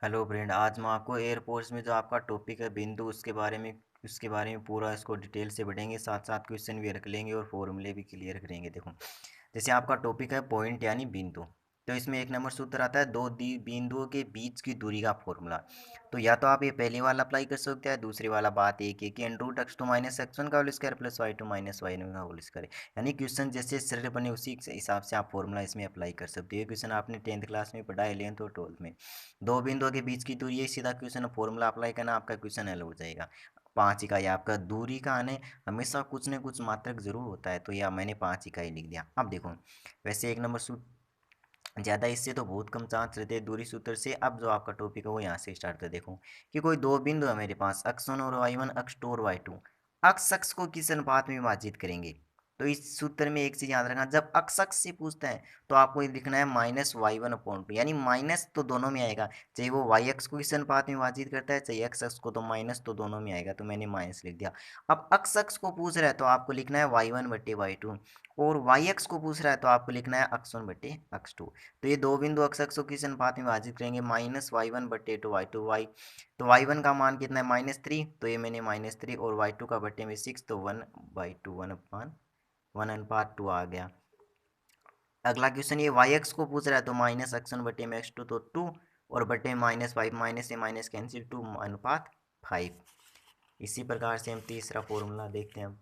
Hello friend, आज मैं आपको एयरपोर्ट्स में जो आपका टॉपिक है बिंदु उसके बारे में पूरा इसको डिटेल से पढ़ेंगे। साथ साथ क्वेश्चन भी रख लेंगे और फॉर्मूले भी क्लियर करेंगे। देखो, जैसे आपका टॉपिक है पॉइंट यानी बिंदु, तो इसमें एक नंबर सूत्र आता है दो दी बिंदुओं के बीच की दूरी का फॉर्मूला। तो या तो आप ये पहले वाला अप्लाई कर सकते हैं, दूसरी वाला बात एक है कि n root x two minus x one का whole square plus Y two minus Y one का होल स्क्वायर। यानी क्वेश्चन जैसे सरल बने उसी हिसाब से आप फॉर्मूला इसमें अप्लाई कर सकते हो। ये क्वेश्चन आपने 10th क्लास में पढ़ा है, 11th और 12th में। दो बिंदुओं के बीच की दूरी है, सीधा क्वेश्चन फॉर्मूला अप्लाई करना, आपका क्वेश्चन हल हो जाएगा। 5 इकाई आपका दूरी का आने हमेशा कुछ न कुछ मात्रक जरूर होता है, तो यह मैंने 5 इकाई लिख दिया। अब देखो, वैसे एक नंबर सूत्र ज़्यादा इससे तो बहुत कम चांस रहते हैं दूरी सूत्र से। अब जो आपका टॉपिक है वो यहाँ से स्टार्ट कर। देखो कि कोई दो बिंदु है मेरे पास, अक्ष वन और वाई वन, अक्ष टू और वाई टू। अक्ष अक्ष को किस अनुपात में विभाजित करेंगे? तो इस सूत्र में एक चीज याद रखना, जब अक्ष अक्ष से पूछते हैं तो आपको ये लिखना है minus Y one upon two, यानी माइनस तो दोनों में आएगा, चाहे वो वाई एक्स को किस अनुपात में विभाजित करता है, चाहे एक्स एक्स को, तो माइनस तो दोनों में आएगा, तो मैंने माइनस लिख दिया। अब अक्ष अक्ष को पूछ रहा है तो आपको लिखना है वाई वन बटे वाई टू, और वाई एक्स को पूछ रहा है तो आपको लिखना है अक्ष वन बटे अक्ष टू। तो ये दो बिंदु अक्ष अक्ष को किस अनुपात में विभाजित करेंगे? माइनस वाई वन बटे टू वाई टू। वाई तो वाई वन का मान कितना है? -3, तो ये मैंने -3, और वाई टू का बटे में 6, तो 1/2, 1/1/2 आ गया। अगला क्वेश्चन ये वाई एक्स को पूछ रहा है तो माइनस एक्स वन बटे में एक्स टू, तो 2, और बटे -5, माइनस से माइनस कैंसिल, 2:5। इसी प्रकार से हम तीसरा फॉर्मूला देखते हैं। अब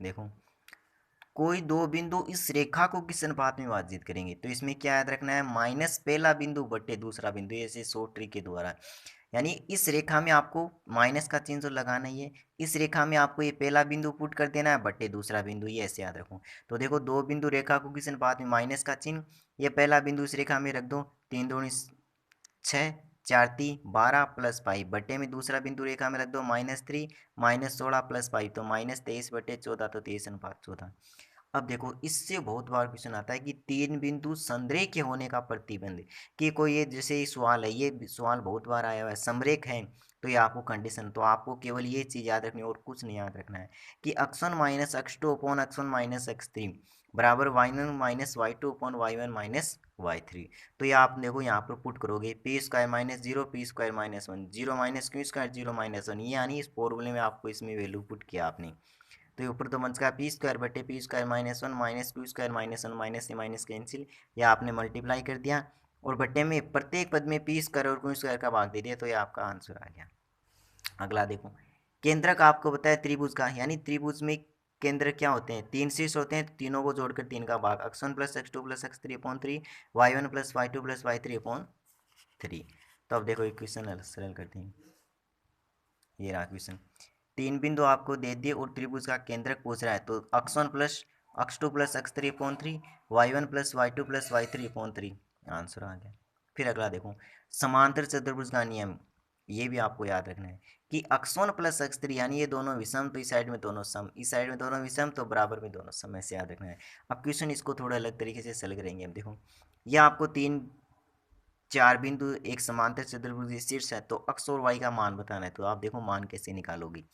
देखो, कोई दो बिंदु इस रेखा को किस अनुपात में विभाजित करेंगे? तो इसमें क्या याद रखना है? माइनस पहला बिंदु बटे दूसरा बिंदु, ऐसे शॉर्ट ट्रिक के द्वारा। यानी इस रेखा में आपको माइनस का चिन्ह तो लगाना ही है, इस रेखा में आपको ये पहला बिंदु पुट कर देना है बटे दूसरा बिंदु, ये ऐसे याद रखो। तो देखो, दो बिंदु रेखा को किस अनुपात में? माइनस का चिन्ह, ये पहला बिंदु इस रेखा में रख दो, 3 दूनी 6, 4 तीन 12 प्लस 5 बटे में दूसरा बिंदु रेखा में रख दो -3, -16 प्लस 5, तो -23 बटे 14, तो 23:14। अब देखो, इससे बहुत बार क्वेश्चन आता है कि तीन बिंदु संरेख होने का प्रतिबंध, कि कोई ये जैसे ये सवाल है, ये सवाल बहुत बार आया हुआ है, समरेख है तो ये आपको कंडीशन, तो आपको केवल ये चीज याद रखनी है और कुछ नहीं याद रखना है कि x one minus x two upon x one minus x three बराबर y one minus y two upon y one minus y three. तो ये आप देखो यहाँ पर पुट करोगे, p square minus zero, p square -1, zero minus q square, zero -1, ये यानी इस फॉर्मूले में आपको इसमें वैल्यू पुट किया आपने। तो ये ऊपर तो बन का पी स्क्वायर बटे P square -1 minus q square -1, minus से माइनस कैंसिल, या आपने मल्टीप्लाई कर दिया, और बटे में प्रत्येक पद में पी स्क्वायर और क्यू स्क्वायर का भाग दे दिया, तो ये आपका आंसर आ गया। अगला देखो, केंद्रक आपको बताया त्रिभुज का, यानी त्रिभुज में केंद्र क्या होते हैं? तीन शीर्ष होते हैं, तीनों को जोड़कर तीन का भाग, X one plus x two plus x three upon three, Y one plus Y two plus Y three upon three. तो अब देखो, एक क्वेश्चन सरल करते हैं। ये रहा क्वेश्चन, तीन बिंदु आपको दे दिए और त्रिभुज का केंद्रक पूछ रहा है, तो x one plus x two plus x three upon three, Y one plus Y two plus Y three upon three, answer आ गया। फिर अगला देखो, समांतर चतुर्भुज का नियम, ये भी आपको याद रखना है कि x one plus x three, यानी ये दोनों विषम, तो इस साइड में दोनों सम, इस साइड में दोनों विषम, तो बराबर में दोनों सम, ऐसे याद रखना है। अब क्वेश्चन इसको थोड़ा अलग तरीके से सल करेंगे। अब देखो, यह आपको तीन चार बिंदु एक समांतर चतुर्भुज शीर्ष है, तो अक्ष और वाई का मान बताना है, तो आप देखो मान कैसे निकालोगे।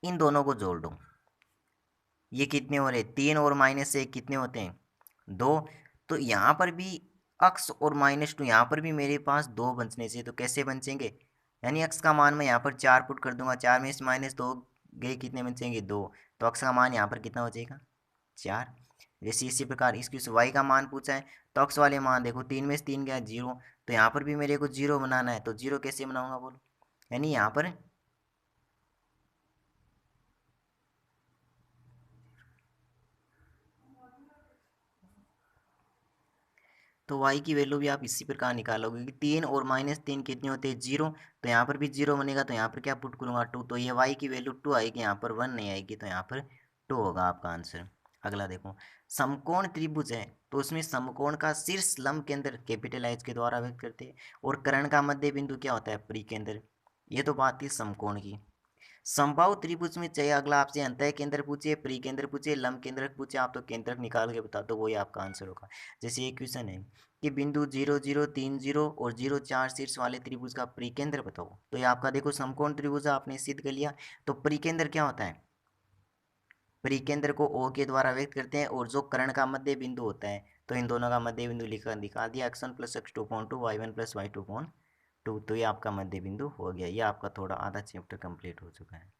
इन दोनों को जोड़ दो, ये कितने हो रहे? 3 और -1 कितने होते हैं? 2। तो यहाँ पर भी अक्स और -2, यहाँ पर भी मेरे पास 2 बचने चाहिए, तो कैसे बचेंगे? यानी अक्स का मान मैं यहाँ पर 4 पुट कर दूंगा, 4 में से -2 गए, कितने बचेंगे? 2। तो अक्स का मान यहाँ पर कितना हो जाएगा? 4। जैसे इसी प्रकार इसकी वाई का मान पूछा है, तो अक्स वाले मान देखो, 3 में से 3 गया 0, तो यहाँ पर भी मेरे को 0 बनाना है, तो 0 कैसे बनाऊंगा बोलो? यानी यहाँ पर तो y की वैल्यू भी आप इसी प्रकार निकालोगे कि 3 और -3 कितने होते हैं? 0। तो यहाँ पर भी 0 बनेगा, तो यहाँ पर क्या पुट करूँगा? 2। तो ये y की वैल्यू 2 आएगी, यहाँ पर 1 नहीं आएगी, तो यहाँ पर 2 होगा आपका आंसर। अगला देखो, समकोण त्रिभुज है तो उसमें समकोण का शीर्ष लंब केंद्र कैपिटल एच के द्वारा व्यक्त करते हैं, और कर्ण का मध्य बिंदु क्या होता है? परिकेंद्र। ये तो बात थी समकोण की। समबाहु त्रिभुज में चाहिए, अगला आपसे अंतः केंद्र पूछे, परिकेंद्र पूछे, लंब केंद्रक पूछे, आप तो केंद्रक निकाल के बता दो, वही आपका आंसर होगा। जैसे ये क्वेश्चन है कि बिंदु 0 0 3 0 और 0 4 शीर्ष वाले त्रिभुज का परिकेंद्र बताओ, तो ये आपका देखो समकोण त्रिभुज आपने सिद्ध कर लिया। तो परिकेंद्र क्या होता है? परिकेंद्र को ओ के द्वारा व्यक्त करते हैं, और जो कर्ण का मध्य बिंदु होता है, तो इन दोनों का मध्य बिंदु लिखा दिखा दिया, x1 plus x2 upon 2, y1 plus y2 upon 2। तो ये आपका मध्य बिंदु हो गया। ये आपका थोड़ा आधा चैप्टर कंप्लीट हो चुका है।